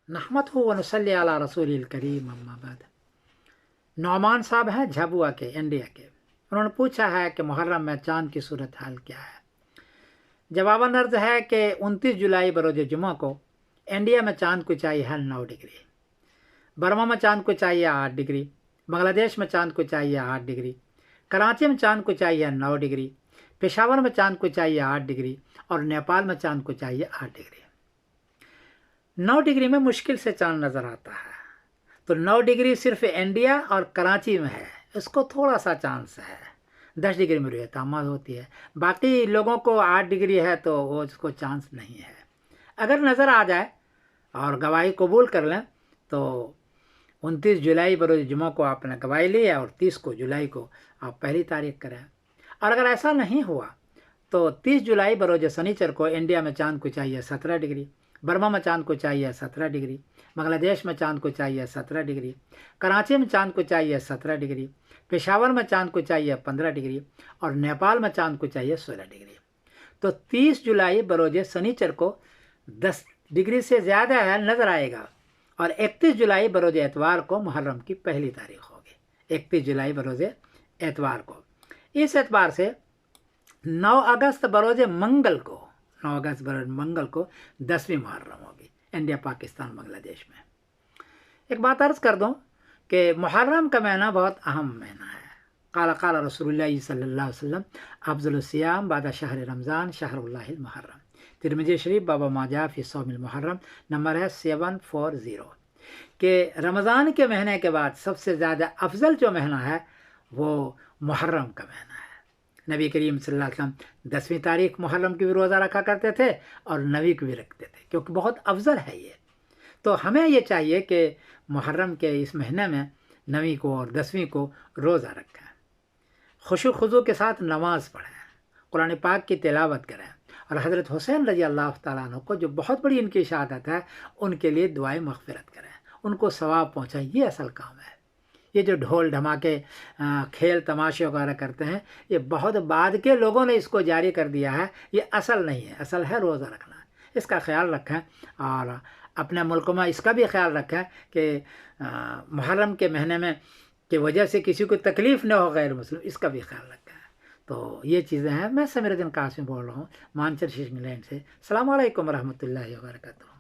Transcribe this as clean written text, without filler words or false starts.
नहमदहु व नुसल्ली अला रसूलिल करीम अम्मा बाद। नौमान साहब हैं झाबुआ के, इंडिया के। उन्होंने पूछा है कि मुहर्रम में चाँद की सूरत हाल क्या है। जवाबन अर्ज है कि 29 जुलाई बरोज जुमा को इंडिया में चाँद को ऊंचाई है 9 डिग्री, बर्मा में चाँद को ऊंचाई है 8 डिग्री, बांग्लादेश में चाँद को ऊंचाई है 8 डिग्री, कराची में चाँद को ऊंचाई है 9 डिग्री, पेशावर में चाँद को ऊंचाई है 8 डिग्री और नेपाल में चाँद को ऊंचाई है 8 डिग्री। 9 डिग्री में मुश्किल से चाँद नज़र आता है, तो 9 डिग्री सिर्फ इंडिया और कराची में है, इसको थोड़ा सा चांस है। 10 डिग्री में रुयत आमाद होती है, बाकी लोगों को 8 डिग्री है तो वो उसको चांस नहीं है। अगर नज़र आ जाए और गवाही कबूल कर लें तो 29 जुलाई बरोज जुमा को आपने गवाही ली है और 30 को जुलाई को आप पहली तारीख करें। और अगर ऐसा नहीं हुआ तो 30 जुलाई बरोज शनिचर को इंडिया में चाँद को चाहिए 17 डिग्री, बर्मा में चाँद को चाहिए 17 डिग्री, बांग्लादेश में चाँद को चाहिए 17 डिग्री, कराची में चाँद को चाहिए 17 डिग्री, पेशावर में चाँद को चाहिए 15 डिग्री और नेपाल में चाँद को चाहिए 16 डिग्री। तो 30 जुलाई बरोज शनिचर को 10 डिग्री से ज़्यादा है नज़र आएगा और 31 जुलाई बरोज एतवार को मुहर्रम की पहली तारीख होगी। 31 जुलाई बरोज एतवार को, इस एतबार से 9 अगस्त बरोज मंगल को 9 अगस्त बरोज मंगल को 10वीं मुहर्रम होगी इंडिया पाकिस्तान बांग्लादेश में। एक बात अर्ज़ कर दूँ कि मुहर्रम का महीना बहुत अहम महीना है। क़ाल रसूलुल्लाह सल्लल्लाहु अलैहि वसल्लम अफ़ज़लुस सियाम बाद शहर रमज़ान शहरुल्लाहिल मुहर्रम। तिरमिज़ी शरीफ बाबा माजा फ़ी सौमिल मुहर्रम नंबर है 740 कि रमज़ान के महीने के बाद सबसे ज़्यादा अफजल जो महीना है वो मुहर्रम का महीना है। नबी करीम सल्लल्लाहु अलैहि वसल्लम 10वीं तारीख मुहर्रम की भी रोज़ा रखा करते थे और 9वीं को भी रखते थे, क्योंकि बहुत अफजल है ये। तो हमें ये चाहिए कि मुहर्रम के इस महीने में 9वीं को और 10वीं को रोज़ा रखें, खुशू खुजू के साथ नमाज़ पढ़ें, कुरान पाक की तिलावत करें और हज़रत हुसैन रज़ी अल्लाह तआला अन्हु को जो बहुत बड़ी इनकी शहादत है उनके लिए दुआएं मग़फ़िरत करें, उनको सवाब पहुँचाएं। ये असल काम है। ये जो ढोल धमाके खेल तमाशे वगैरह करते हैं ये बहुत बाद के लोगों ने इसको जारी कर दिया है, ये असल नहीं है। असल है रोज़ा रखना, इसका ख्याल रखें और अपने मुल्क में इसका भी ख्याल रखें कि मुहर्रम के महीने में की वजह से किसी को तकलीफ़ न हो गैर मुस्लिम, इसका भी ख्याल रखें। तो ये चीज़ें हैं। मैं समीरुद्दीन कासिम बोल रहा हूँ मानचर शीश इंग्लैंड से। अस्सलामु अलैकुम रहमतुल्लाहि व बरकातहू।